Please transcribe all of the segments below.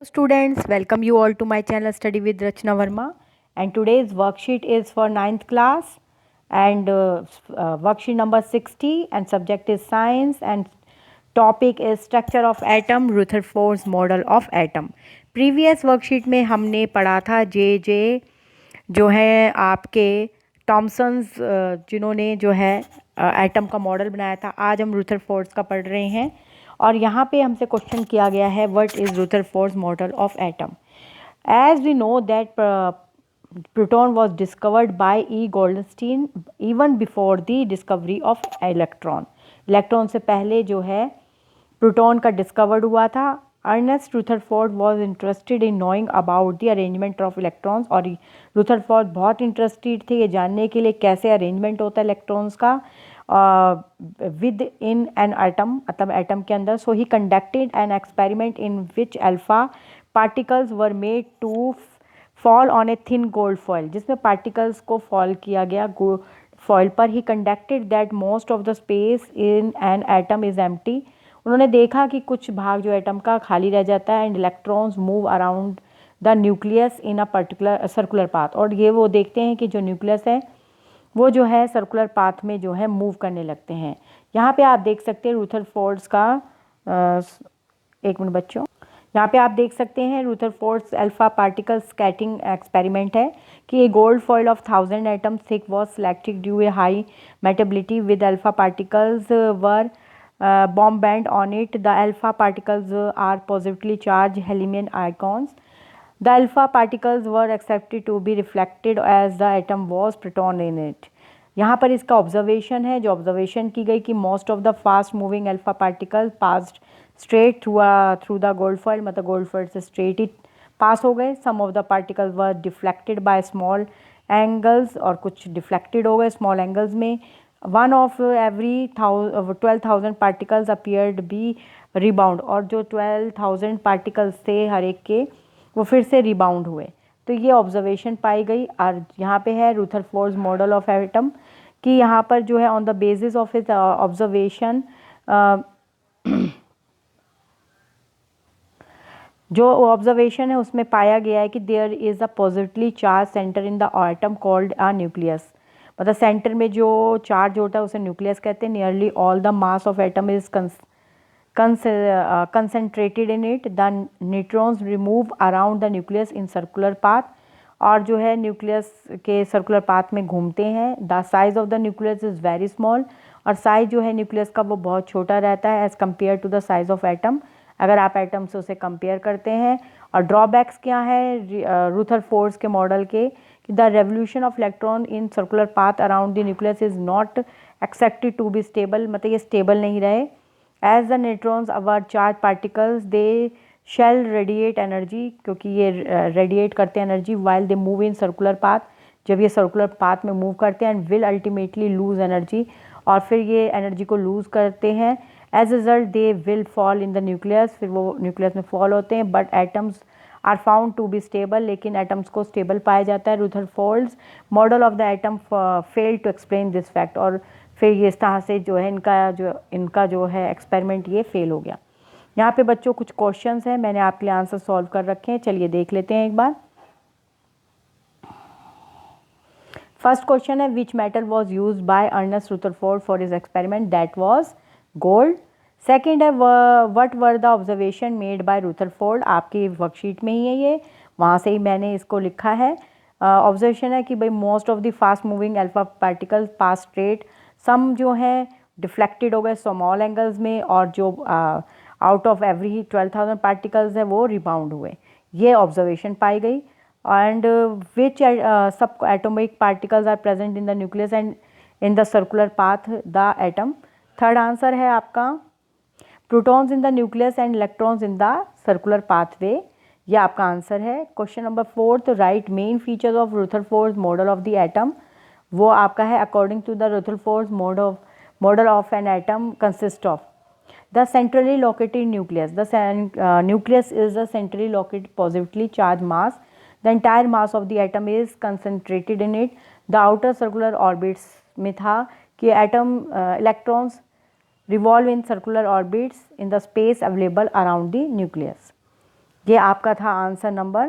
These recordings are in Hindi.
Students, welcome you all to my channel Study with Rachna Verma, and today's worksheet is for ninth class and worksheet number 60 and subject is science and topic is structure of atom, Rutherford's model of atom. Previous worksheet में हमने पढ़ा था जे जो है आपके टॉमसन्स जिन्होंने जो है एटम का मॉडल बनाया था। आज हम रुथरफोर्ड्स का पढ़ रहे हैं और यहाँ पे हमसे क्वेश्चन किया गया है what is Rutherford's model of atom. As we know that proton was discovered by E Goldstein even before the discovery of electron. Electron से पहले जो है प्रोटॉन का डिस्कवर्ड हुआ था। Ernest Rutherford was interested in knowing about the arrangement of electrons और रुथरफोर्ड बहुत इंटरेस्टेड थे ये जानने के लिए कैसे अरेंजमेंट होता है इलेक्ट्रॉन्स का विद इन एन एटम, मतलब एटम के अंदर। So he conducted an experiment in which alpha particles were made to fall on a thin gold foil, जिसमें पार्टिकल्स को फॉल किया गया फॉइल पर। He conducted that most of the space in an atom is empty. उन्होंने देखा कि कुछ भाग जो एटम का खाली रह जाता है and electrons move around the nucleus in a particular circular path. और ये वो देखते हैं कि जो न्यूक्लियस है वो जो है सर्कुलर पाथ में जो है मूव करने लगते हैं। यहाँ पे आप देख सकते हैं रुथरफोर्ड्स का एक मिनट बच्चों, यहाँ पे आप देख सकते हैं Rutherford's alpha particle scattering experiment है कि a gold foil of 1000 atom thick was selected due a high malleability with alpha particles were bomb band on it. The alpha particles are positively charged Halleyman ions. The alpha particles were accepted to be reflected as the atom was proton in it. यहाँ पर इसका ऑब्जर्वेशन है, जो ऑब्जर्वेशन की गई कि most of the fast moving alpha particle passed straight through the gold foil, मतलब गोल्ड फॉइल से स्ट्रेट ही पास हो गए। Some of the particles were deflected by small angles, और कुछ डिफ्लेक्टेड हो गए स्मॉल एंगल्स में। One of every 12,000 particles appeared be rebound, और जो 12,000 पार्टिकल्स थे हर एक के वो फिर से रिबाउंड हुए। तो ये ऑब्जर्वेशन पाई गई। और यहाँ पे है रुथरफोर्ड्स मॉडल ऑफ एटम कि यहाँ पर जो है on the basis of his observation जो ऑब्जर्वेशन है उसमें पाया गया है कि there is a positively charge centre in the atom called a nucleus, मतलब सेंटर में जो चार्ज होता है उसे न्यूक्लियस कहते हैं। Nearly all the mass of atom is concentrated in it. The neutrons remove around the nucleus in circular path, और जो है न्यूक्लियस के सर्कुलर पाथ में घूमते हैं। The size of the nucleus is very small, और साइज जो है न्यूक्लियस का वो बहुत छोटा रहता है as compare to the size of atom, अगर आप एटम से उसे कंपेयर करते हैं। और ड्रॉबैक्स क्या है रुथरफोर्ड्स के मॉडल के, the revolution of electron in circular path around the nucleus is not accepted to be stable, मतलब ये स्टेबल नहीं रहे। As the neutrons our charge particles they shall radiate energy, क्योंकि ये रेडिएट करते हैं energy while they move in circular path, जब ये सर्कुलर पाथ में मूव करते हैं, and will ultimately lose energy, और फिर ये एनर्जी को लूज़ करते हैं। As result they will fall in the nucleus, फिर वो न्यूक्लियस में फॉल होते हैं। But atoms are found to be stable, लेकिन एटम्स को स्टेबल पाया जाता है। Rutherford's model of the atom fail to explain this fact, और फिर ये इस तरह से जो है इनका जो है एक्सपेरिमेंट ये फेल हो गया। यहाँ पे बच्चों कुछ क्वेश्चंस हैं, मैंने आपके लिए आंसर सॉल्व कर रखे हैं, चलिए देख लेते हैं एक बार। फर्स्ट क्वेश्चन है which metal was use by Ernest Rutherford for his experiment, that was gold. Second है what were the observation made by Rutherford, आपकी वर्कशीट में ही है ये, वहाँ से ही मैंने इसको लिखा है। ऑब्जर्वेशन है कि भाई most of the fast moving alpha particles pass straight, some जो है डिफ्लेक्टेड हो गए स्मॉल एंगल्स में, और जो आउट ऑफ एवरी 12,000 पार्टिकल्स है वो रिबाउंड हुए, ये ऑब्जर्वेशन पाई गई। And which subatomic particles are present in the nucleus and in the circular path the atom. Third answer है आपका protons in the nucleus and electrons in the circular pathway, ये आपका आंसर है। Question number fourth, right main features of Rutherford's model of the atom, वो आपका है according to the Rutherford's model of an atom consist of the centrally located nucleus, the nucleus is the centrally located positively charge mass, the entire mass of the atom is concentrated in it. The outer circular orbits में था कि atom electrons revolve in circular orbits in the space available around the nucleus. ये आपका था आंसर नंबर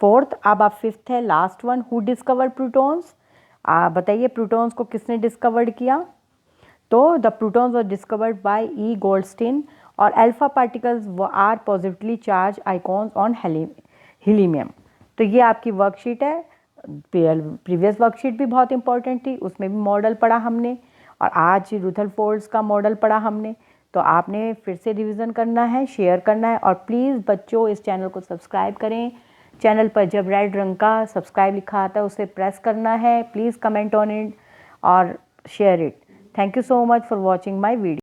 4th। अब आप 5th है, last one. Who discovered protons? बताइए प्रोटॉन्स को किसने डिस्कवर्ड किया? तो the protons were discovered by E Goldstein. और alpha particles are positively charged icons on helium. तो ये आपकी वर्कशीट है। प्रीवियस वर्कशीट भी बहुत इंपॉर्टेंट थी, उसमें भी मॉडल पढ़ा हमने, और आज रुदरफोर्ड का मॉडल पढ़ा हमने। तो आपने फिर से रिवीजन करना है, शेयर करना है, और प्लीज़ बच्चों इस चैनल को सब्सक्राइब करें। चैनल पर जब रेड रंग का सब्सक्राइब लिखा आता है उसे प्रेस करना है। प्लीज़ कमेंट ऑन इट और share it. Thank you so much for watching my video.